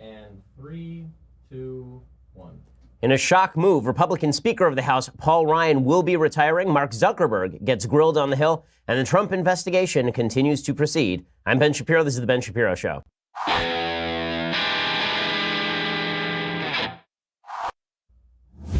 And 3, 2, 1. In a shock move, Republican Speaker of the House Paul Ryan will be retiring. Mark Zuckerberg gets grilled on the Hill, and the Trump investigation continues to proceed. I'm Ben Shapiro. This is the Ben Shapiro Show.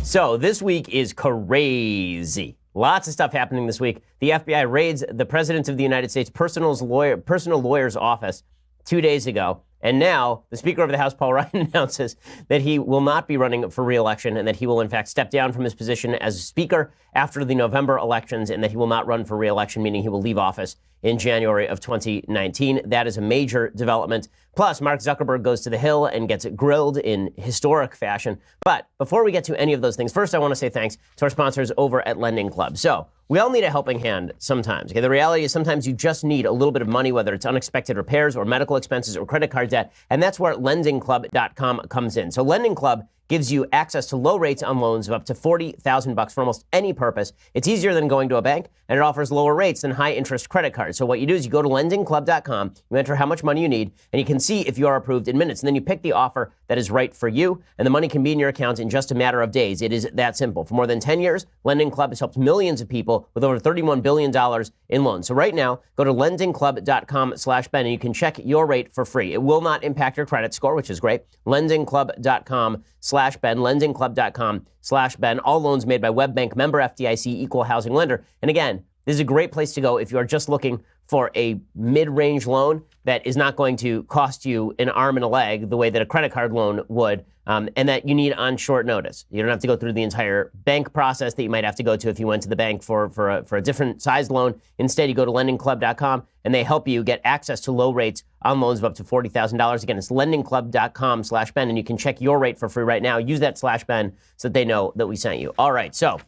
So this week is crazy. Lots of stuff happening this week. The FBI raids the President of the United States' personal lawyer's office 2 days ago. And now the Speaker of the House, Paul Ryan, announces that he will not be running for re-election and that he will, in fact, step down from his position as Speaker after the November elections and that he will not run for re-election, meaning he will leave office in January of 2019. That is a major development. Plus, Mark Zuckerberg goes to the Hill and gets grilled in historic fashion. But before we get to any of those things, first I want to say thanks to our sponsors over at Lending Club. So we all need a helping hand sometimes. Okay? The reality is sometimes you just need a little bit of money, whether it's unexpected repairs or medical expenses or credit card debt. And that's where lendingclub.com comes in. So Lending Club gives you access to low rates on loans of up to $40,000 for almost any purpose. It's easier than going to a bank, and it offers lower rates than high-interest credit cards. So what you do is you go to lendingclub.com, you enter how much money you need, and you can see if you are approved in minutes. And then you pick the offer that is right for you, and the money can be in your account in just a matter of days. It is that simple. For more than 10 years, Lending Club has helped millions of people with over $31 billion in loans. So right now, go to lendingclub.com/Ben, and you can check your rate for free. It will not impact your credit score, which is great. lendingclub.com/Ben, lendingclub.com/Ben. All loans made by WebBank, member FDIC, equal housing lender. And again, this is a great place to go if you are just looking for a mid-range loan that is not going to cost you an arm and a leg the way that a credit card loan would, and that you need on short notice. You don't have to go through the entire bank process that you might have to go to if you went to the bank for a different sized loan. Instead, you go to lendingclub.com, and they help you get access to low rates on loans of up to $40,000. Again, it's lendingclub.com/Ben, and you can check your rate for free right now. Use that /Ben so that they know that we sent you. All right, so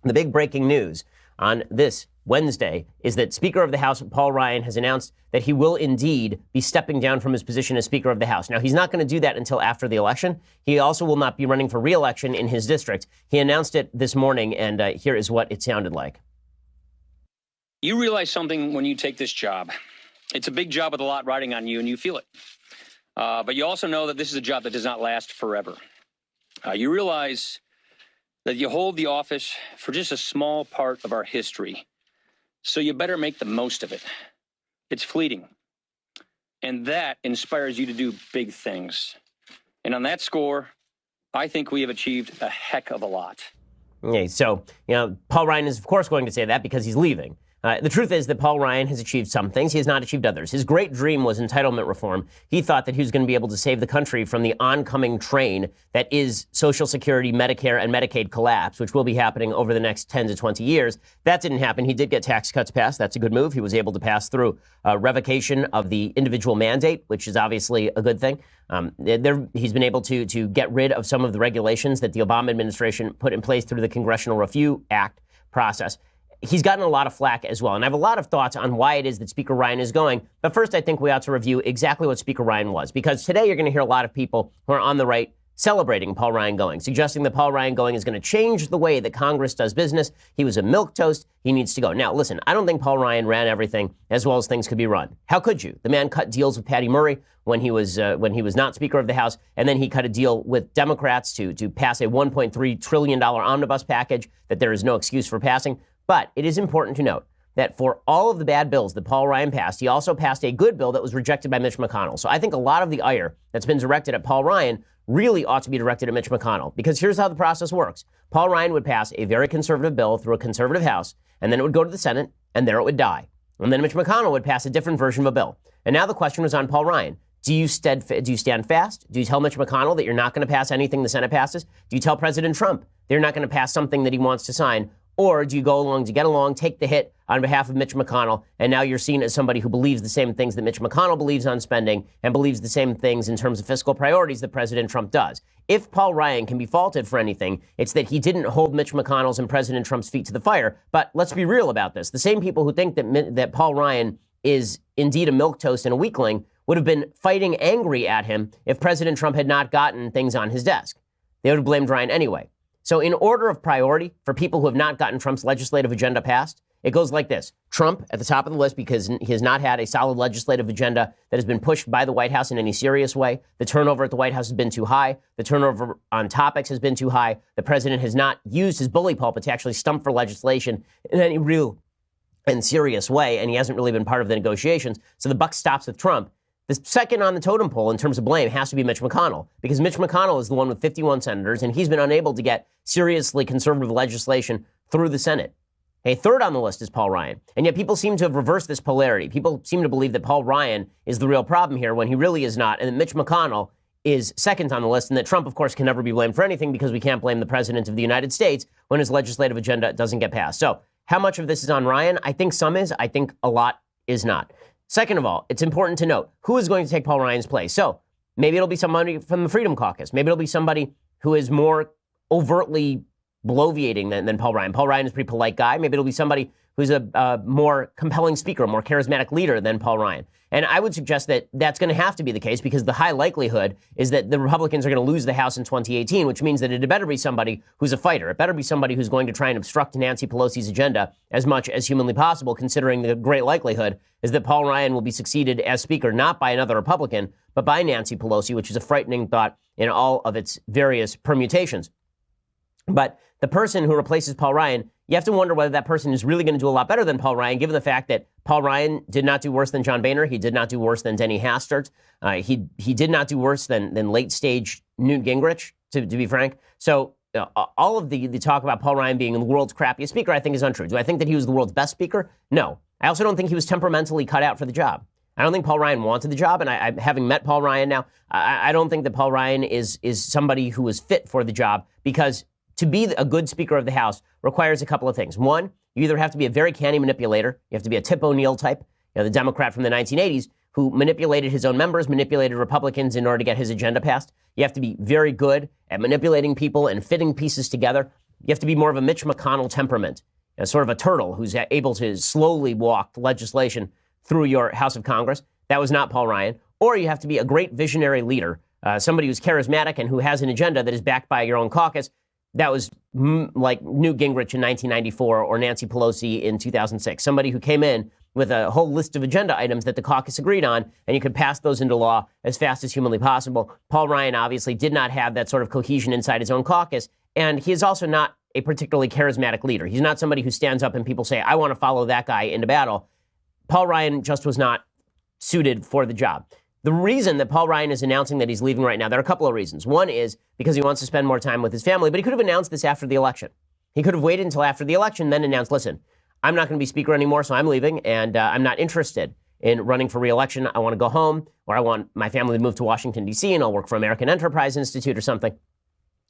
the big breaking news on this Wednesday is that Speaker of the House Paul Ryan has announced that he will indeed be stepping down from his position as Speaker of the House. Now, he's not going to do that until after the election. He also will not be running for re-election in his district. He announced it this morning, and here is what it sounded like. You realize something when you take this job. It's a big job with a lot riding on you, and you feel it. But you also know that this is a job that does not last forever. You realize that you hold the office for just a small part of our history. So you better make the most of it. It's fleeting. And that inspires you to do big things. And on that score, I think we have achieved a heck of a lot. Okay, so, Paul Ryan is, of course, going to say that because he's leaving. The truth is that Paul Ryan has achieved some things. He has not achieved others. His great dream was entitlement reform. He thought that he was going to be able to save the country from the oncoming train that is Social Security, Medicare, and Medicaid collapse, which will be happening over the next 10 to 20 years. That didn't happen. He did get tax cuts passed. That's a good move. He was able to pass through revocation of the individual mandate, which is obviously a good thing. He's been able to get rid of some of the regulations that the Obama administration put in place through the Congressional Review Act process. He's gotten a lot of flack as well, and I have a lot of thoughts on why it is that Speaker Ryan is going. But first, I think we ought to review exactly what Speaker Ryan was, because today you're going to hear a lot of people who are on the right celebrating Paul Ryan going, suggesting that Paul Ryan going is going to change the way that Congress does business. He was a milquetoast. He needs to go. Now, listen, I don't think Paul Ryan ran everything as well as things could be run. How could you? The man cut deals with Patty Murray when he was not Speaker of the House, and then he cut a deal with Democrats to pass a $1.3 trillion omnibus package that there is no excuse for passing. But it is important to note that for all of the bad bills that Paul Ryan passed, he also passed a good bill that was rejected by Mitch McConnell. So I think a lot of the ire that's been directed at Paul Ryan really ought to be directed at Mitch McConnell, because here's how the process works. Paul Ryan would pass a very conservative bill through a conservative House, and then it would go to the Senate, and there it would die. And then Mitch McConnell would pass a different version of a bill. And now the question was on Paul Ryan. Do you stand fast? Do you tell Mitch McConnell that you're not going to pass anything the Senate passes? Do you tell President Trump that you're not going to pass something that he wants to sign? Or do you go along to get along, take the hit on behalf of Mitch McConnell, and now you're seen as somebody who believes the same things that Mitch McConnell believes on spending and believes the same things in terms of fiscal priorities that President Trump does? If Paul Ryan can be faulted for anything, it's that he didn't hold Mitch McConnell's and President Trump's feet to the fire. But let's be real about this. The same people who think that Paul Ryan is indeed a milquetoast and a weakling would have been fighting angry at him if President Trump had not gotten things on his desk. They would have blamed Ryan anyway. So in order of priority for people who have not gotten Trump's legislative agenda passed, It goes like this. Trump at the top of the list because he has not had a solid legislative agenda that has been pushed by the White House in any serious way. The turnover at the White House has been too high. The turnover on topics has been too high. The president has not used his bully pulpit to actually stump for legislation in any real and serious way, and he hasn't really been part of the negotiations. So the buck stops with Trump. The second on the totem pole in terms of blame has to be Mitch McConnell, because Mitch McConnell is the one with 51 senators, and he's been unable to get seriously conservative legislation through the Senate. A third on the list is Paul Ryan. And yet people seem to have reversed this polarity. People seem to believe that Paul Ryan is the real problem here when he really is not, and that Mitch McConnell is second on the list, and that Trump, of course, can never be blamed for anything because we can't blame the president of the United States when his legislative agenda doesn't get passed. So how much of this is on Ryan? I think some is. I think a lot is not. Second of all, it's important to note who is going to take Paul Ryan's place. So maybe it'll be somebody from the Freedom Caucus. Maybe it'll be somebody who is more overtly bloviating than Paul Ryan. Paul Ryan is a pretty polite guy. Maybe it'll be somebody who's a more compelling speaker, a more charismatic leader than Paul Ryan. And I would suggest that that's going to have to be the case because the high likelihood is that the Republicans are going to lose the House in 2018, which means that it better be somebody who's a fighter. It better be somebody who's going to try and obstruct Nancy Pelosi's agenda as much as humanly possible, considering the great likelihood is that Paul Ryan will be succeeded as Speaker not by another Republican, but by Nancy Pelosi, which is a frightening thought in all of its various permutations. But the person who replaces Paul Ryan, you have to wonder whether that person is really going to do a lot better than Paul Ryan, given the fact that Paul Ryan did not do worse than John Boehner. He did not do worse than Denny Hastert. He did not do worse than late-stage Newt Gingrich, to be frank. So all of the talk about Paul Ryan being the world's crappiest speaker, I think, is untrue. Do I think that he was the world's best speaker? No. I also don't think he was temperamentally cut out for the job. I don't think Paul Ryan wanted the job, and I having met Paul Ryan now, I don't think that Paul Ryan is somebody who is fit for the job because to be a good Speaker of the House requires a couple of things. One, you either have to be a very canny manipulator. You have to be a Tip O'Neill type, the Democrat from the 1980s, who manipulated his own members, manipulated Republicans in order to get his agenda passed. You have to be very good at manipulating people and fitting pieces together. You have to be more of a Mitch McConnell temperament, sort of a turtle who's able to slowly walk legislation through your House of Congress. That was not Paul Ryan. Or you have to be a great visionary leader, somebody who's charismatic and who has an agenda that is backed by your own caucus. That was like Newt Gingrich in 1994 or Nancy Pelosi in 2006. Somebody who came in with a whole list of agenda items that the caucus agreed on, and you could pass those into law as fast as humanly possible. Paul Ryan obviously did not have that sort of cohesion inside his own caucus, and he is also not a particularly charismatic leader. He's not somebody who stands up and people say, I want to follow that guy into battle. Paul Ryan just was not suited for the job. The reason that Paul Ryan is announcing that he's leaving right now, there are a couple of reasons. One is because he wants to spend more time with his family, but he could have announced this after the election. He could have waited until after the election, then announced, listen, I'm not going to be Speaker anymore, so I'm leaving, and I'm not interested in running for re-election. I want to go home, or I want my family to move to Washington, D.C., and I'll work for American Enterprise Institute or something.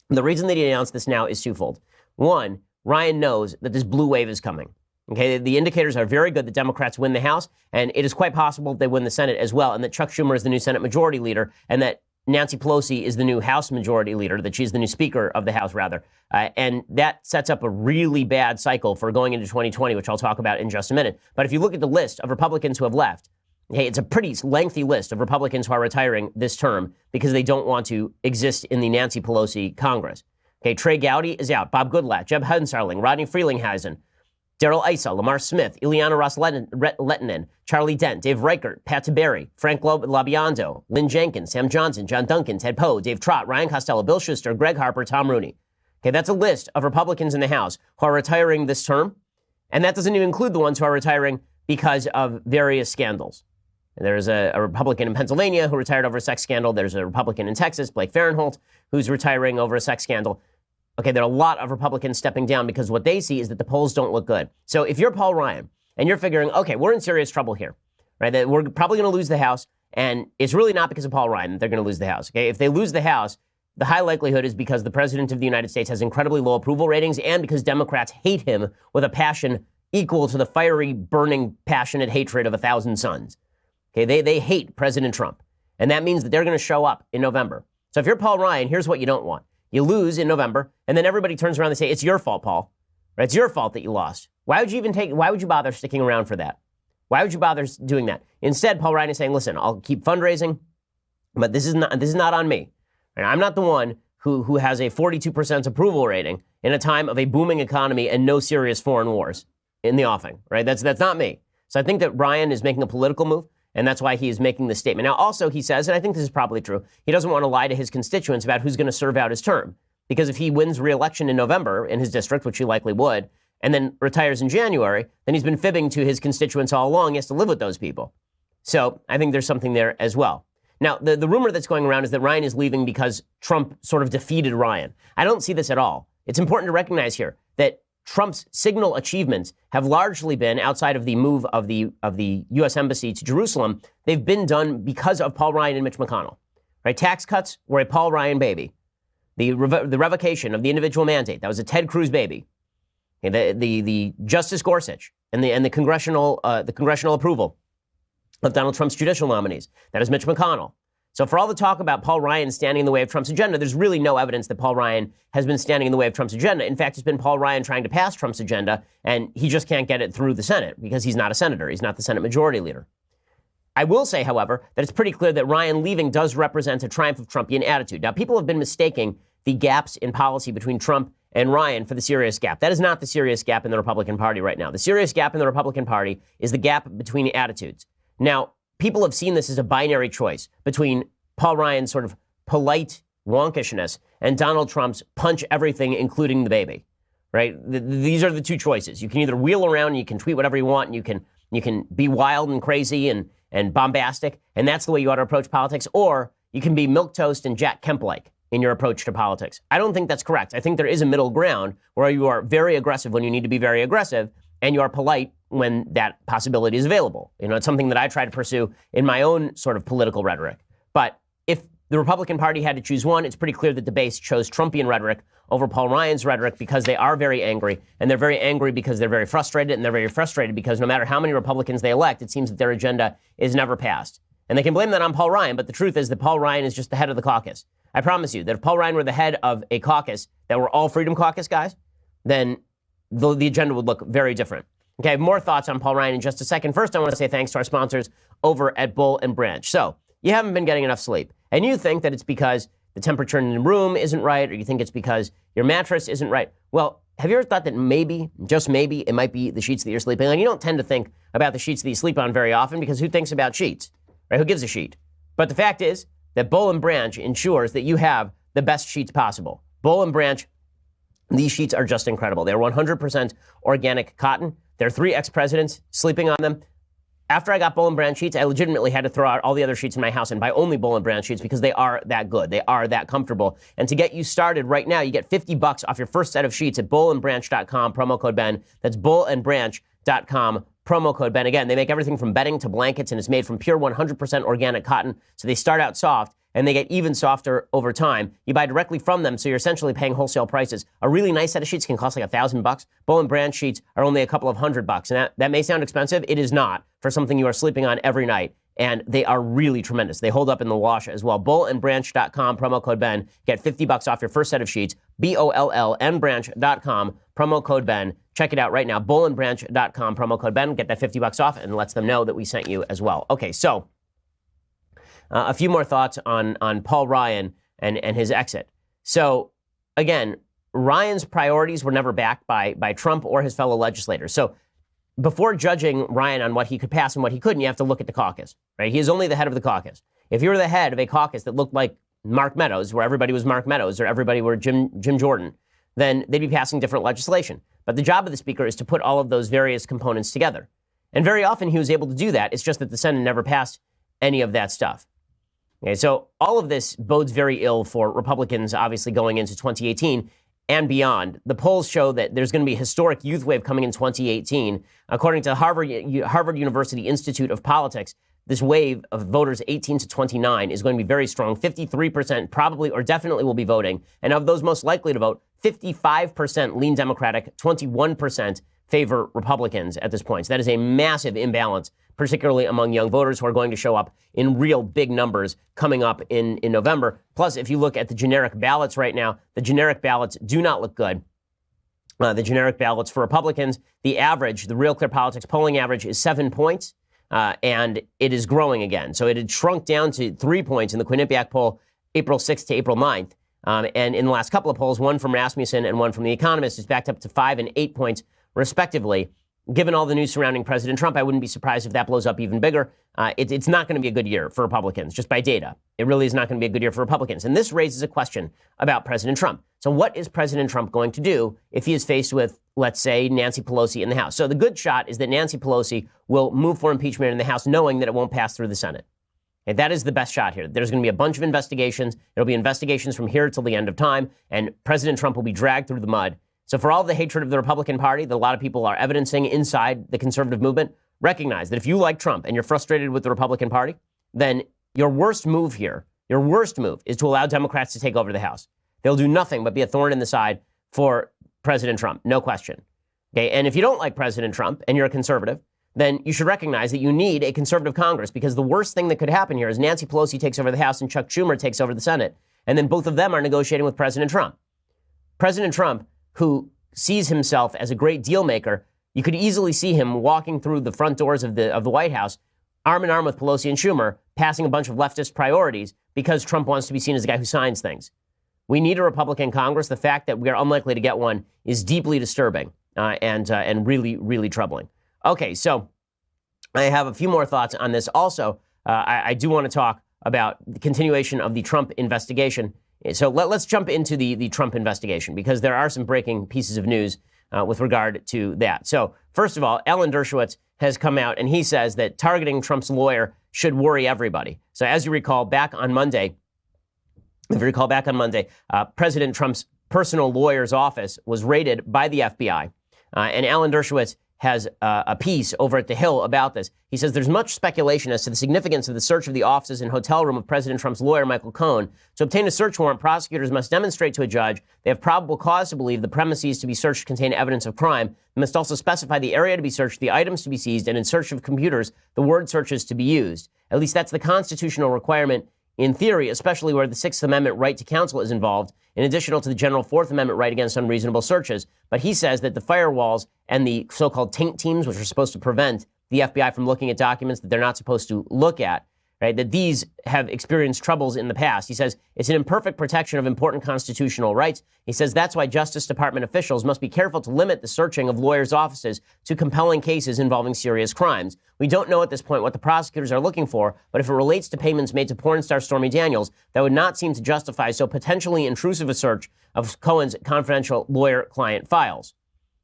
The reason that he announced this now is twofold. One, Ryan knows that this blue wave is coming. Okay, the indicators are very good that Democrats win the House, and it is quite possible they win the Senate as well, and that Chuck Schumer is the new Senate Majority Leader, and that Nancy Pelosi is the new House Majority Leader, that she's the new Speaker of the House, rather. And that sets up a really bad cycle for going into 2020, which I'll talk about in just a minute. But if you look at the list of Republicans who have left, hey, it's a pretty lengthy list of Republicans who are retiring this term because they don't want to exist in the Nancy Pelosi Congress. Okay, Trey Gowdy is out. Bob Goodlatte, Jeb Hensarling, Rodney Frelinghuysen, Darrell Issa, Lamar Smith, Ileana Ros-Lehtinen, Charlie Dent, Dave Reichert, Pat Tiberi, Frank Labiando, Lynn Jenkins, Sam Johnson, John Duncan, Ted Poe, Dave Trott, Ryan Costello, Bill Schuster, Greg Harper, Tom Rooney. Okay, that's a list of Republicans in the House who are retiring this term, and that doesn't even include the ones who are retiring because of various scandals. There's a Republican in Pennsylvania who retired over a sex scandal. There's a Republican in Texas, Blake Farenthold, who's retiring over a sex scandal. Okay, there are a lot of Republicans stepping down because what they see is that the polls don't look good. So if you're Paul Ryan and you're figuring, okay, we're in serious trouble here, right? That we're probably going to lose the House, and it's really not because of Paul Ryan that they're going to lose the House. Okay, if they lose the House, the high likelihood is because the president of the United States has incredibly low approval ratings and because Democrats hate him with a passion equal to the fiery, burning, passionate hatred of 1,000 suns. Okay, they hate President Trump, and that means that they're going to show up in November. So if you're Paul Ryan, here's what you don't want. You lose in November, and then everybody turns around and say, it's your fault, Paul. Right? It's your fault that you lost. Why would you bother sticking around for that? Why would you bother doing that? Instead, Paul Ryan is saying, listen, I'll keep fundraising, but this is not on me. Right? I'm not the one who has a 42% approval rating in a time of a booming economy and no serious foreign wars. in the offing, right? That's not me. So I think that Ryan is making a political move, and that's why he is making this statement. Now, also, he says, and I think this is probably true, he doesn't want to lie to his constituents about who's going to serve out his term. Because if he wins re-election in November in his district, which he likely would, and then retires in January, then he's been fibbing to his constituents all along. He has to live with those people. So I think there's something there as well. Now, the rumor that's going around is that Ryan is leaving because Trump sort of defeated Ryan. I don't see this at all. It's important to recognize here that Trump's signal achievements have largely been, outside of the move of the U.S. Embassy to Jerusalem, they've been done because of Paul Ryan and Mitch McConnell. Right? Tax cuts were a Paul Ryan baby. The revocation of the individual mandate, that was a Ted Cruz baby. The Justice Gorsuch and the congressional approval of Donald Trump's judicial nominees, that is Mitch McConnell. So for all the talk about Paul Ryan standing in the way of Trump's agenda, there's really no evidence that Paul Ryan has been standing in the way of Trump's agenda. In fact, it's been Paul Ryan trying to pass Trump's agenda, and he just can't get it through the Senate because he's not a senator. He's not the Senate Majority Leader. I will say, however, that it's pretty clear that Ryan leaving does represent a triumph of Trumpian attitude. Now, people have been mistaking the gaps in policy between Trump and Ryan for the serious gap. That is not the serious gap in the Republican Party right now. The serious gap in the Republican Party is the gap between attitudes. Now, people have seen this as a binary choice between Paul Ryan's sort of polite wonkishness and Donald Trump's punch everything, including the baby, right? These are the two choices. You can either wheel around and you can tweet whatever you want, and you can be wild and crazy and bombastic, and that's the way you ought to approach politics, or you can be milquetoast and Jack Kemp-like in your approach to politics. I don't think that's correct. I think there is a middle ground where you are very aggressive when you need to be very aggressive, and you are polite when that possibility is available. You know, it's something that I try to pursue in my own sort of political rhetoric. But if the Republican Party had to choose one, it's pretty clear that the base chose Trumpian rhetoric over Paul Ryan's rhetoric because they are very angry, and they're very angry because they're very frustrated, and they're very frustrated because no matter how many Republicans they elect, it seems that their agenda is never passed. And they can blame that on Paul Ryan, but the truth is that Paul Ryan is just the head of the caucus. I promise you that if Paul Ryan were the head of a caucus that were all Freedom Caucus guys, then the agenda would look very different. Okay, I have more thoughts on Paul Ryan in just a second. First, I want to say thanks to our sponsors over at Bull and Branch. So, you haven't been getting enough sleep, and you think that it's because the temperature in the room isn't right, or you think it's because your mattress isn't right. Well, have you ever thought that maybe, just maybe, it might be the sheets that you're sleeping on? You don't tend to think about the sheets that you sleep on very often because who thinks about sheets, right? Who gives a sheet? But the fact is that Bull and Branch ensures that you have the best sheets possible. Bull and Branch, these sheets are just incredible. They're 100% organic cotton. There are 3 ex-presidents sleeping on them. After I got Bull and Branch sheets, I legitimately had to throw out all the other sheets in my house and buy only Bull and Branch sheets because they are that good. They are that comfortable. And to get you started right now, you get $50 off your first set of sheets at bullandbranch.com, promo code Ben. That's bullandbranch.com, promo code Ben. Again, they make everything from bedding to blankets, and it's made from pure 100% organic cotton. So they start out soft, and they get even softer over time. You buy directly from them, so you're essentially paying wholesale prices. A really nice set of sheets can cost like $1,000. Bull and Branch sheets are only a couple of $100. And that may sound expensive. It is not for something you are sleeping on every night. And they are really tremendous. They hold up in the wash as well. Bullandbranch.com, promo code Ben. Get $50 off your first set of sheets. BOLLNbranch.com, promo code Ben. Check it out right now. Bullandbranch.com, promo code Ben. Get that $50 off and lets them know that we sent you as well. Okay, so a few more thoughts on Paul Ryan and his exit. So, again, Ryan's priorities were never backed by Trump or his fellow legislators. So, before judging Ryan on what he could pass and what he couldn't, you have to look at the caucus, right? He is only the head of the caucus. If you were the head of a caucus that looked like Mark Meadows, where everybody was Mark Meadows or everybody were Jim Jordan, then they'd be passing different legislation. But the job of the speaker is to put all of those various components together. And very often he was able to do that. It's just that the Senate never passed any of that stuff. Okay, so all of this bodes very ill for Republicans, obviously, going into 2018 and beyond. The polls show that there's going to be a historic youth wave coming in 2018. According to Harvard University Institute of Politics, this wave of voters 18 to 29 is going to be very strong. 53% probably or definitely will be voting. And of those most likely to vote, 55% lean Democratic, 21% favor Republicans at this point. So that is a massive imbalance, particularly among young voters who are going to show up in real big numbers coming up in November. Plus, if you look at the generic ballots right now, the generic ballots do not look good. The generic ballots for Republicans, the average, the Real Clear Politics polling average is 7 points, and it is growing again. So it had shrunk down to 3 points in the Quinnipiac poll, April 6th to April 9th. And in the last couple of polls, one from Rasmussen and one from The Economist, is backed up to 5 and 8 points, respectively. given all the news surrounding President Trump, I wouldn't be surprised if that blows up even bigger. It's not going to be a good year for Republicans, just by data. It really is not going to be a good year for Republicans. And this raises a question about President Trump. So what is President Trump going to do if he is faced with, let's say, Nancy Pelosi in the House? So the good shot is that Nancy Pelosi will move for impeachment in the House, knowing that it won't pass through the Senate. And that is the best shot here. There's going to be a bunch of investigations. It'll be investigations from here till the end of time, and President Trump will be dragged through the mud. So for all the hatred of the Republican Party that a lot of people are evidencing inside the conservative movement, recognize that if you like Trump and you're frustrated with the Republican Party, then your worst move here, your worst move is to allow Democrats to take over the House. They'll do nothing but be a thorn in the side for President Trump, no question. Okay, and if you don't like President Trump and you're a conservative, then you should recognize that you need a conservative Congress, because the worst thing that could happen here is Nancy Pelosi takes over the House and Chuck Schumer takes over the Senate, and then both of them are negotiating with President Trump. President Trump, who sees himself as a great deal maker, you could easily see him walking through the front doors of the White House, arm in arm with Pelosi and Schumer, passing a bunch of leftist priorities because Trump wants to be seen as the guy who signs things. We need a Republican Congress. The fact that we are unlikely to get one is deeply disturbing and really, really troubling. Okay, so I have a few more thoughts on this. Also, I do want to talk about the continuation of the Trump investigation. So let's jump into the Trump investigation, because there are some breaking pieces of news with regard to that. So first of all, Alan Dershowitz has come out and he says that targeting Trump's lawyer should worry everybody. So as you recall, back on Monday, President Trump's personal lawyer's office was raided by the FBI. And Alan Dershowitz has a piece over at The Hill about this. He says there's much speculation as to the significance of the search of the offices and hotel room of President Trump's lawyer, Michael Cohen. To obtain a search warrant, prosecutors must demonstrate to a judge they have probable cause to believe the premises to be searched contain evidence of crime. They must also specify the area to be searched, the items to be seized, and in search of computers, the word searches to be used. At least that's the constitutional requirement in theory, especially where the Sixth Amendment right to counsel is involved, in addition to the general Fourth Amendment right against unreasonable searches. But he says that the firewalls and the so-called taint teams, which are supposed to prevent the FBI from looking at documents that they're not supposed to look at, right, that these have experienced troubles in the past. He says it's an imperfect protection of important constitutional rights. He says that's why Justice Department officials must be careful to limit the searching of lawyers' offices to compelling cases involving serious crimes. We don't know at this point what the prosecutors are looking for, but if it relates to payments made to porn star Stormy Daniels, that would not seem to justify so potentially intrusive a search of Cohen's confidential lawyer-client files.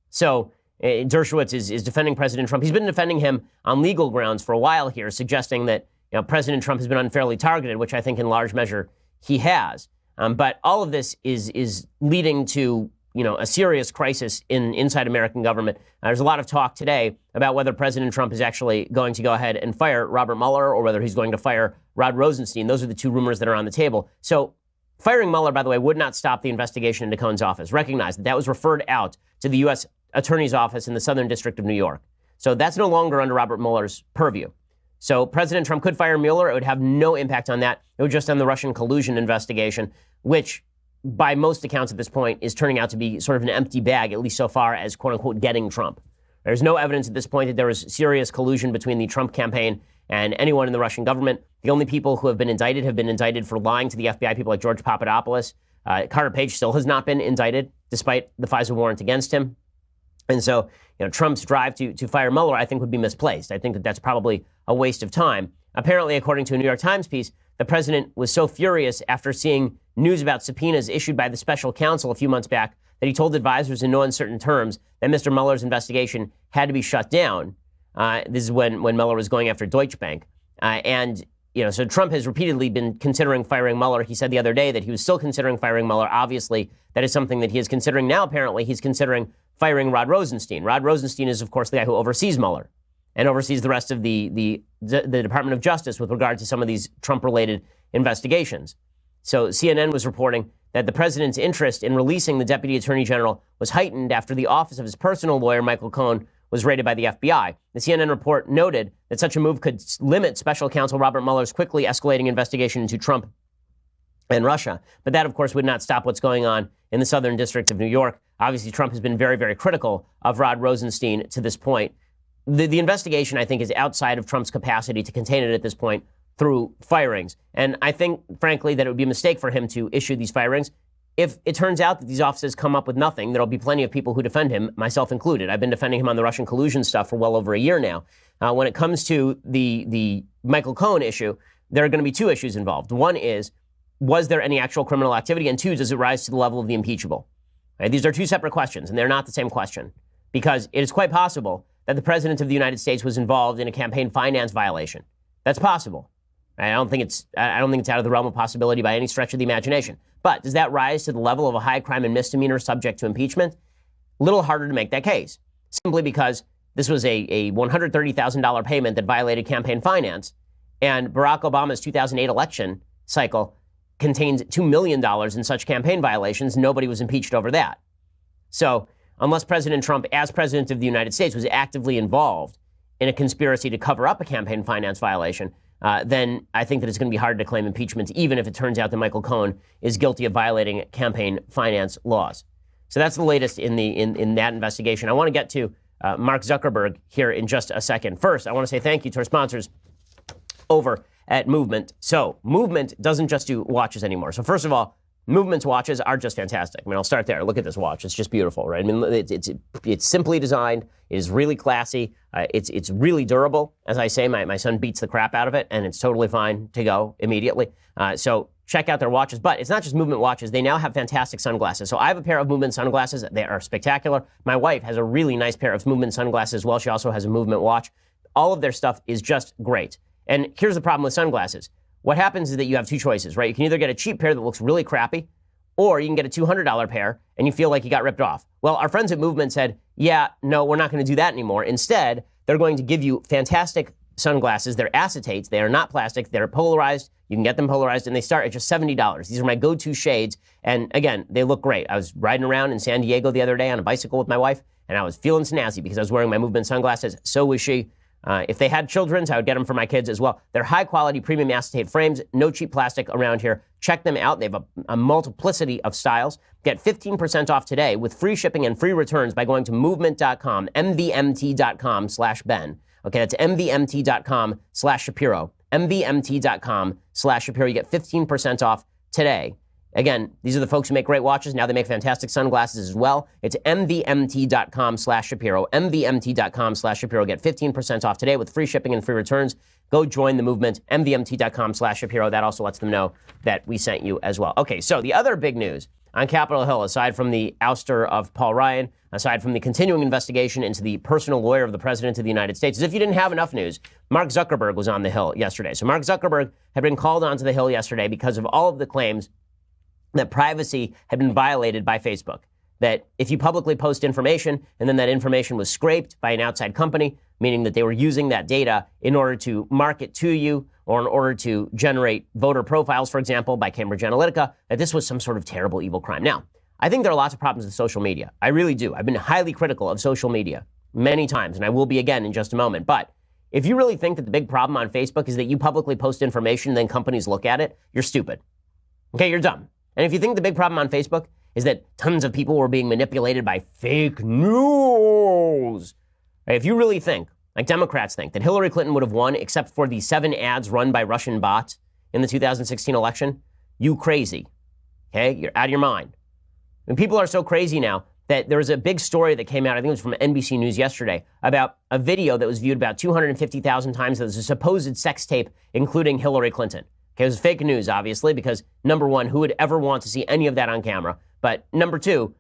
So Dershowitz is defending President Trump. He's been defending him on legal grounds for a while here, suggesting that President Trump has been unfairly targeted, which I think in large measure he has. But all of this is leading to a serious crisis inside American government. There's a lot of talk today about whether President Trump is actually going to go ahead and fire Robert Mueller or whether he's going to fire Rod Rosenstein. Those are the two rumors that are on the table. So firing Mueller, by the way, would not stop the investigation into Cohen's office. Recognize that was referred out to the U.S. Attorney's Office in the Southern District of New York. So that's no longer under Robert Mueller's purview. So President Trump could fire Mueller. It would have no impact on that. It would just end the Russian collusion investigation, which by most accounts at this point is turning out to be sort of an empty bag, at least so far as, quote unquote, getting Trump. There's no evidence at this point that there was serious collusion between the Trump campaign and anyone in the Russian government. The only people who have been indicted for lying to the FBI, people like George Papadopoulos. Carter Page still has not been indicted, despite the FISA warrant against him. And so, Trump's drive to fire Mueller, I think, would be misplaced. I think that that's probably a waste of time. Apparently, according to a New York Times piece, the president was so furious after seeing news about subpoenas issued by the special counsel a few months back that he told advisors in no uncertain terms that Mr. Mueller's investigation had to be shut down. This is when Mueller was going after Deutsche Bank. So Trump has repeatedly been considering firing Mueller. He said the other day that he was still considering firing Mueller. Obviously, that is something that he is considering now. Apparently, he's considering firing Rod Rosenstein. Rod Rosenstein is, of course, the guy who oversees Mueller and oversees the rest of the Department of Justice with regard to some of these Trump-related investigations. So CNN was reporting that the president's interest in releasing the deputy attorney general was heightened after the office of his personal lawyer, Michael Cohen, was raided by the FBI. The CNN report noted that such a move could limit special counsel Robert Mueller's quickly escalating investigation into Trump and Russia. But that, of course, would not stop what's going on in the Southern District of New York. Obviously, Trump has been very, very critical of Rod Rosenstein to this point. The investigation, I think, is outside of Trump's capacity to contain it at this point through firings. And I think, frankly, that it would be a mistake for him to issue these firings. if it turns out that these offices come up with nothing, there'll be plenty of people who defend him, myself included. I've been defending him on the Russian collusion stuff for well over a year now. When it comes to the Michael Cohen issue, there are going to be two issues involved. One is, was there any actual criminal activity? And two, does it rise to the level of the impeachable? Right? These are two separate questions, and they're not the same question, because it is quite possible that the president of the United States was involved in a campaign finance violation. That's possible. Right? I don't think it's out of the realm of possibility by any stretch of the imagination. But does that rise to the level of a high crime and misdemeanor subject to impeachment? A little harder to make that case, simply because this was a $130,000 payment that violated campaign finance, and Barack Obama's 2008 election cycle contains $2 million in such campaign violations. Nobody was impeached over that. So unless President Trump, as president of the United States, was actively involved in a conspiracy to cover up a campaign finance violation, then I think that it's going to be hard to claim impeachment, even if it turns out that Michael Cohen is guilty of violating campaign finance laws. So that's the latest in that investigation. I want to get to Mark Zuckerberg here in just a second. First, I want to say thank you to our sponsors over at Movement. So Movement doesn't just do watches anymore. So first of all, Movement's watches are just fantastic. I mean, I'll start there. Look at this watch. It's just beautiful, right? I mean, it's simply designed. It is really classy. It's really durable. As I say, my son beats the crap out of it, and it's totally fine to go immediately. So check out their watches. But it's not just Movement watches. They now have fantastic sunglasses. So I have a pair of Movement sunglasses. They are spectacular. My wife has a really nice pair of Movement sunglasses as well. She also has a Movement watch. All of their stuff is just great. And here's the problem with sunglasses. What happens is that you have two choices, right? You can either get a cheap pair that looks really crappy, or you can get a $200 pair and you feel like you got ripped off. Well, our friends at Movement said, yeah, no, we're not going to do that anymore. Instead, they're going to give you fantastic sunglasses. They're acetates. They are not plastic. They're polarized. You can get them polarized, and they start at just $70. These are my go-to shades. And again, they look great. I was riding around in San Diego the other day on a bicycle with my wife, and I was feeling snazzy because I was wearing my Movement sunglasses. So was she. If they had children's, I would get them for my kids as well. They're high-quality premium acetate frames, no cheap plastic around here. Check them out. They have a multiplicity of styles. Get 15% off today with free shipping and free returns by going to movement.com, mvmt.com/Ben. Okay, that's mvmt.com/Shapiro, mvmt.com/Shapiro. You get 15% off today. Again, these are the folks who make great watches. Now they make fantastic sunglasses as well. It's mvmt.com/Shapiro, mvmt.com/Shapiro. Get 15% off today with free shipping and free returns. Go join the movement, mvmt.com/Shapiro. That also lets them know that we sent you as well. Okay, so the other big news on Capitol Hill, aside from the ouster of Paul Ryan, aside from the continuing investigation into the personal lawyer of the President of the United States, as if you didn't have enough news, Mark Zuckerberg was on the Hill yesterday. So Mark Zuckerberg had been called onto the Hill yesterday because of all of the claims that privacy had been violated by Facebook. That if you publicly post information and then that information was scraped by an outside company, meaning that they were using that data in order to market to you or in order to generate voter profiles, for example, by Cambridge Analytica, that this was some sort of terrible, evil crime. Now, I think there are lots of problems with social media. I really do. I've been highly critical of social media many times, and I will be again in just a moment. But if you really think that the big problem on Facebook is that you publicly post information and then companies look at it, you're stupid. Okay, you're dumb. And if you think the big problem on Facebook is that tons of people were being manipulated by fake news, right? If you really think, like Democrats think, that Hillary Clinton would have won except for the 7 ads run by Russian bots in the 2016 election, you crazy. Okay? You're out of your mind. And people are so crazy now that there was a big story that came out, I think it was from NBC News yesterday, about a video that was viewed about 250,000 times that was a supposed sex tape, including Hillary Clinton. Okay, it was fake news, obviously, because number one, who would ever want to see any of that on camera? But number two,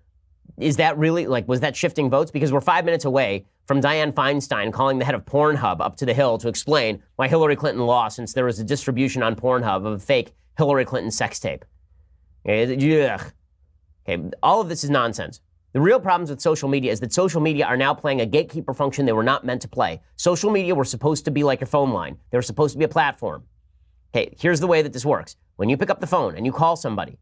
is that really, was that shifting votes? Because we're 5 minutes away from Dianne Feinstein calling the head of Pornhub up to the Hill to explain why Hillary Clinton lost since there was a distribution on Pornhub of a fake Hillary Clinton sex tape. Okay, all of this is nonsense. The real problems with social media is that social media are now playing a gatekeeper function they were not meant to play. Social media were supposed to be like your phone line. They were supposed to be a platform. Okay, here's the way that this works. When you pick up the phone and you call somebody,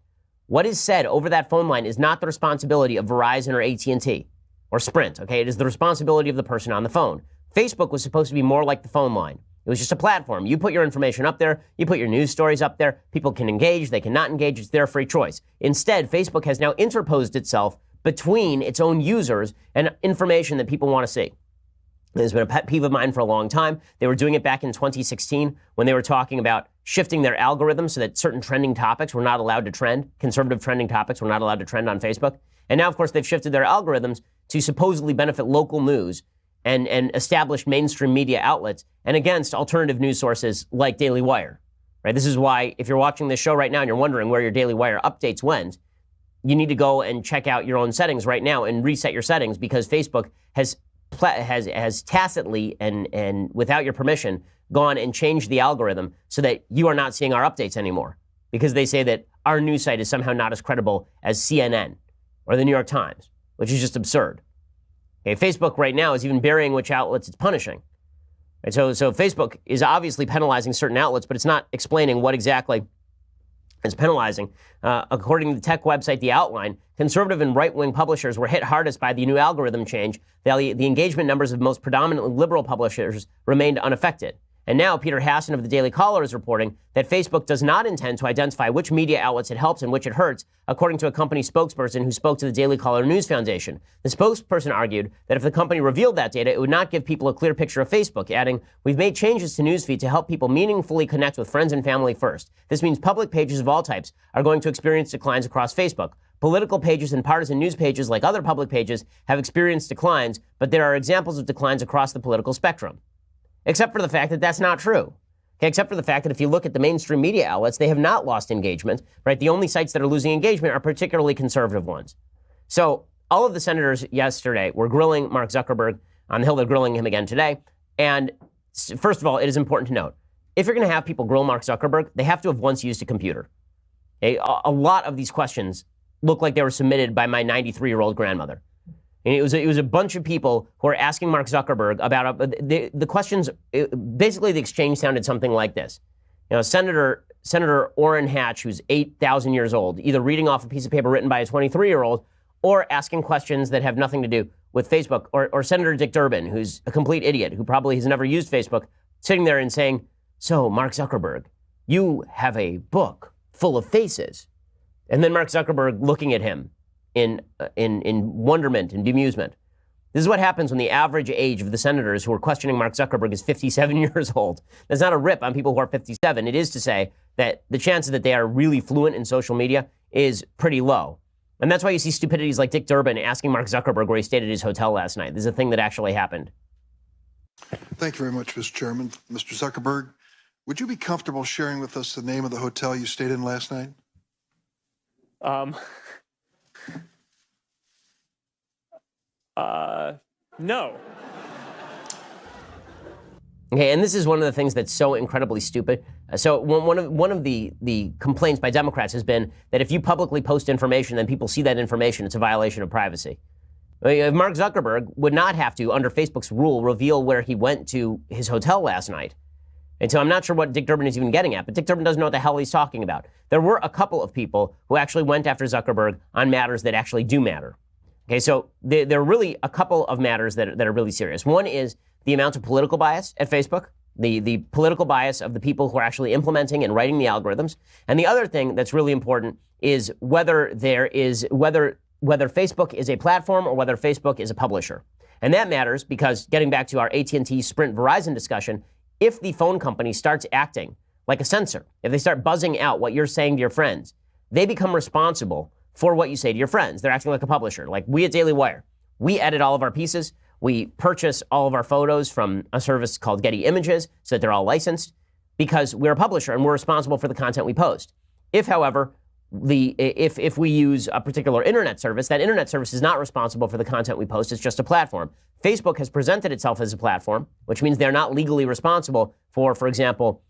what is said over that phone line is not the responsibility of Verizon or AT&T or Sprint, okay? It is the responsibility of the person on the phone. Facebook was supposed to be more like the phone line. It was just a platform. You put your information up there, you put your news stories up there, people can engage, they cannot engage, it's their free choice. Instead, Facebook has now interposed itself between its own users and information that people want to see. There's been a pet peeve of mine for a long time. They were doing it back in 2016 when they were talking about shifting their algorithm so that certain trending topics were not allowed to trend. Conservative trending topics were not allowed to trend on Facebook. And now, of course, they've shifted their algorithms to supposedly benefit local news and established mainstream media outlets and against alternative news sources like Daily Wire. Right? This is why, if you're watching this show right now and you're wondering where your Daily Wire updates went, you need to go and check out your own settings right now and reset your settings, because Facebook has tacitly and without your permission gone and changed the algorithm so that you are not seeing our updates anymore, because they say that our news site is somehow not as credible as CNN or the New York Times, which is just absurd. Okay, Facebook right now is even burying which outlets it's punishing. Right, so Facebook is obviously penalizing certain outlets, but it's not explaining what exactly it's penalizing. According to the tech website The Outline, conservative and right-wing publishers were hit hardest by the new algorithm change. The engagement numbers of most predominantly liberal publishers remained unaffected. And now Peter Hassan of the Daily Caller is reporting that Facebook does not intend to identify which media outlets it helps and which it hurts, according to a company spokesperson who spoke to the Daily Caller News Foundation. The spokesperson argued that if the company revealed that data, it would not give people a clear picture of Facebook, adding, "We've made changes to newsfeed to help people meaningfully connect with friends and family first. This means public pages of all types are going to experience declines across Facebook. Political pages and partisan news pages, like other public pages, have experienced declines, but there are examples of declines across the political spectrum." Except for the fact that that's not true. Okay, except for the fact that if you look at the mainstream media outlets, they have not lost engagement, right? The only sites that are losing engagement are particularly conservative ones. So all of the senators yesterday were grilling Mark Zuckerberg on the Hill. They're grilling him again today. And first of all, it is important to note, if you're going to have people grill Mark Zuckerberg, they have to have once used a computer. Okay? A lot of these questions look like they were submitted by my 93-year-old grandmother. And it was a bunch of people who are asking Mark Zuckerberg about the questions. Basically, the exchange sounded something like this: Senator Orrin Hatch, who's 8,000 years old, either reading off a piece of paper written by a 23-year-old, or asking questions that have nothing to do with Facebook, or Senator Dick Durbin, who's a complete idiot who probably has never used Facebook, sitting there and saying, "So, Mark Zuckerberg, you have a book full of faces," and then Mark Zuckerberg looking at him in wonderment and bemusement. This is what happens when the average age of the senators who are questioning Mark Zuckerberg is 57 years old. That's not a rip on people who are 57. It is to say that the chances that they are really fluent in social media is pretty low. And that's why you see stupidities like Dick Durbin asking Mark Zuckerberg where he stayed at his hotel last night. This is a thing that actually happened. Thank you very much, Mr. Chairman. Mr. Zuckerberg, would you be comfortable sharing with us the name of the hotel you stayed in last night? No. Okay, and this is one of the things that's so incredibly stupid. So one of the complaints by Democrats has been that if you publicly post information and people see that information, it's a violation of privacy. Mark Zuckerberg would not have to, under Facebook's rule, reveal where he went to his hotel last night. And so I'm not sure what Dick Durbin is even getting at, but Dick Durbin doesn't know what the hell he's talking about. There were a couple of people who actually went after Zuckerberg on matters that actually do matter. Okay, so there are really a couple of matters that are really serious. One is the amount of political bias at Facebook, the political bias of the people who are actually implementing and writing the algorithms. And the other thing that's really important is whether Facebook is a platform or whether Facebook is a publisher. And that matters because, getting back to our AT&T, Sprint, Verizon discussion, if the phone company starts acting like a censor, if they start buzzing out what you're saying to your friends, they become responsible for what you say to your friends. They're acting like a publisher. Like we at Daily Wire, we edit all of our pieces. We purchase all of our photos from a service called Getty Images so that they're all licensed because we're a publisher and we're responsible for the content we post. If, however, if we use a particular internet service, that internet service is not responsible for the content we post. It's just a platform. Facebook has presented itself as a platform, which means they're not legally responsible for example,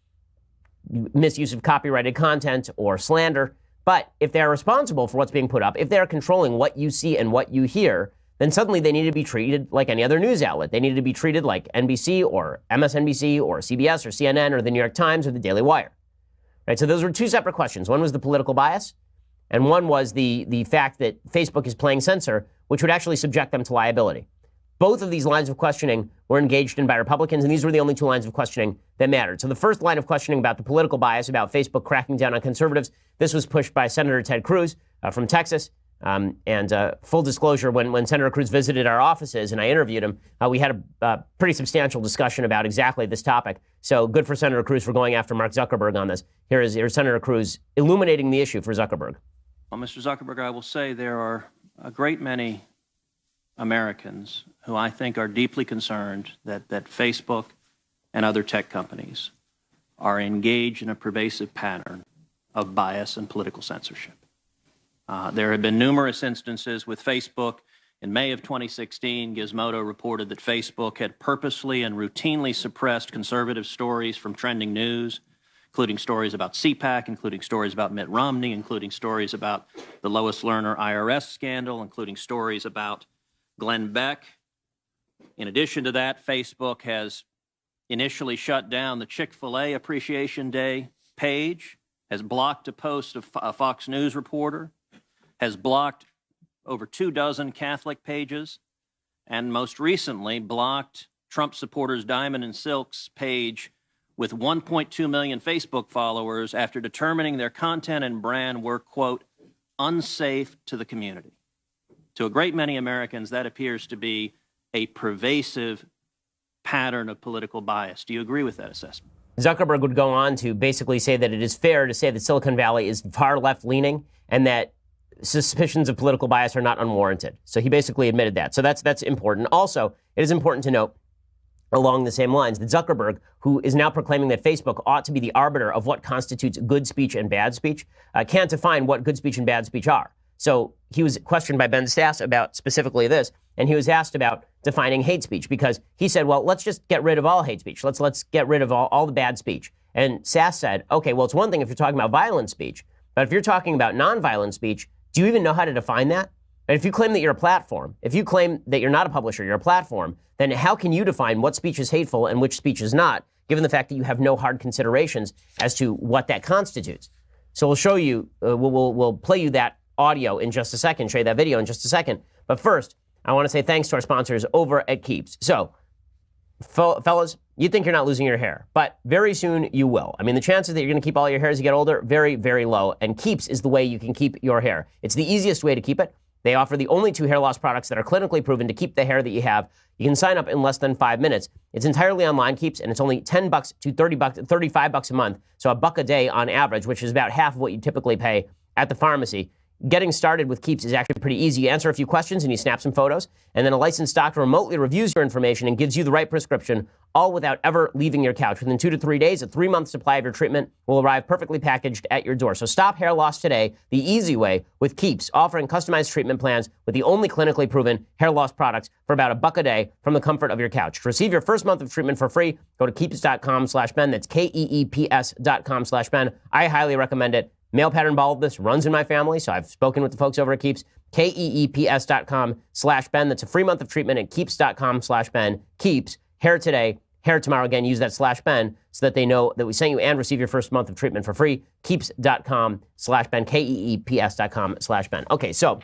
misuse of copyrighted content or slander. But if they're responsible for what's being put up, if they're controlling what you see and what you hear, then suddenly they need to be treated like any other news outlet. They need to be treated like NBC or MSNBC or CBS or CNN or the New York Times or the Daily Wire. Right? So those were two separate questions. One was the political bias, and one was the fact that Facebook is playing censor, which would actually subject them to liability. Both of these lines of questioning were engaged in by Republicans, and these were the only two lines of questioning that mattered. So the first line of questioning about the political bias, about Facebook cracking down on conservatives, this was pushed by Senator Ted Cruz from Texas. And full disclosure, when Senator Cruz visited our offices and I interviewed him, we had a pretty substantial discussion about exactly this topic. So good for Senator Cruz for going after Mark Zuckerberg on this. Here's Senator Cruz illuminating the issue for Zuckerberg. Well, Mr. Zuckerberg, I will say there are a great many Americans who I think are deeply concerned that Facebook and other tech companies are engaged in a pervasive pattern of bias and political censorship. There have been numerous instances with Facebook. In May of 2016, Gizmodo reported that Facebook had purposely and routinely suppressed conservative stories from trending news, including stories about CPAC, including stories about Mitt Romney, including stories about the Lois Lerner IRS scandal, including stories about Glenn Beck. In addition to that, Facebook has initially shut down the Chick-fil-A Appreciation Day page, has blocked a post of a Fox News reporter, has blocked over 24 Catholic pages, and most recently blocked Trump supporters Diamond and Silk's page with 1.2 million Facebook followers after determining their content and brand were, quote, unsafe to the community. To a great many Americans, that appears to be a pervasive pattern of political bias. Do you agree with that assessment? Zuckerberg would go on to basically say that it is fair to say that Silicon Valley is far left-leaning and that suspicions of political bias are not unwarranted. So he basically admitted that. So that's important. Also, it is important to note along the same lines that Zuckerberg, who is now proclaiming that Facebook ought to be the arbiter of what constitutes good speech and bad speech, can't define what good speech and bad speech are. So he was questioned by Ben Sasse about specifically this, and he was asked about defining hate speech because he said, well, let's just get rid of all hate speech. Let's get rid of all the bad speech. And Sasse said, okay, well, it's one thing if you're talking about violent speech, but if you're talking about nonviolent speech, do you even know how to define that? And if you claim that you're a platform, if you claim that you're not a publisher, you're a platform, then how can you define what speech is hateful and which speech is not, given the fact that you have no hard considerations as to what that constitutes? So we'll show you, we'll play you that audio in just a second, show you that video in just a second. But first, I want to say thanks to our sponsors over at Keeps. So, fellas, you think you're not losing your hair, but very soon you will. I mean, the chances that you're going to keep all your hair as you get older, very, very low. And Keeps is the way you can keep your hair. It's the easiest way to keep it. They offer the only 2 hair loss products that are clinically proven to keep the hair that you have. You can sign up in less than 5 minutes. It's entirely online, Keeps, and it's only $10 to $35 a month. So $1 a day on average, which is about half of what you typically pay at the pharmacy. Getting started with Keeps is actually pretty easy. You answer a few questions and you snap some photos, and then a licensed doctor remotely reviews your information and gives you the right prescription, all without ever leaving your couch. Within 2 to 3 days, a 3-month supply of your treatment will arrive perfectly packaged at your door. So stop hair loss today the easy way with Keeps, offering customized treatment plans with the only clinically proven hair loss products for about $1 a day from the comfort of your couch. To receive your first month of treatment for free, go to keeps.com/Ben. That's KEEPS.com/Ben. I highly recommend it. Male pattern baldness runs in my family, so I've spoken with the folks over at Keeps. KEEPS.com/Ben. That's a free month of treatment at Keeps.com/Ben. Keeps, hair today, hair tomorrow. Again, use that /Ben so that they know that we sent you and receive your first month of treatment for free. Keeps.com/Ben. KEEPS.com/Ben. Okay, so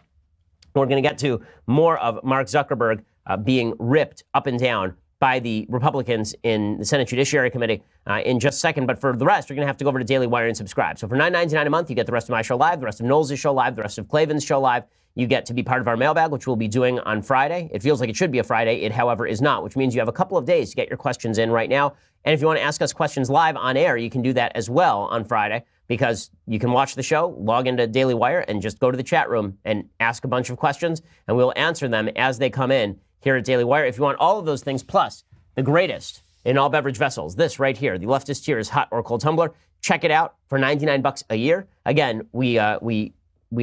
we're going to get to more of Mark Zuckerberg being ripped up and down by the Republicans in the Senate Judiciary Committee in just a second. But for the rest, you're going to have to go over to Daily Wire and subscribe. So for $9.99 a month, you get the rest of my show live, the rest of Knowles' show live, the rest of Klavan's show live. You get to be part of our mailbag, which we'll be doing on Friday. It feels like it should be a Friday. It, however, is not, which means you have a couple of days to get your questions in right now. And if you want to ask us questions live on air, you can do that as well on Friday, because you can watch the show, log into Daily Wire, and just go to the chat room and ask a bunch of questions, and we'll answer them as they come in here at Daily Wire. If you want all of those things, plus the greatest in all beverage vessels, this right here, the Leftist Tears hot or cold tumbler, check it out for $99 a year. Again, we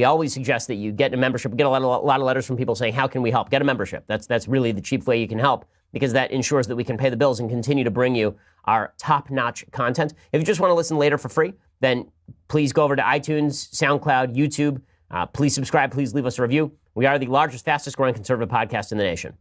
always suggest that you get a membership. We get a lot of letters from people saying, how can we help? Get a membership. That's really the cheap way you can help, because that ensures that we can pay the bills and continue to bring you our top-notch content. If you just want to listen later for free, then please go over to iTunes, SoundCloud, YouTube. Please subscribe. Please leave us a review. We are the largest, fastest-growing conservative podcast in the nation.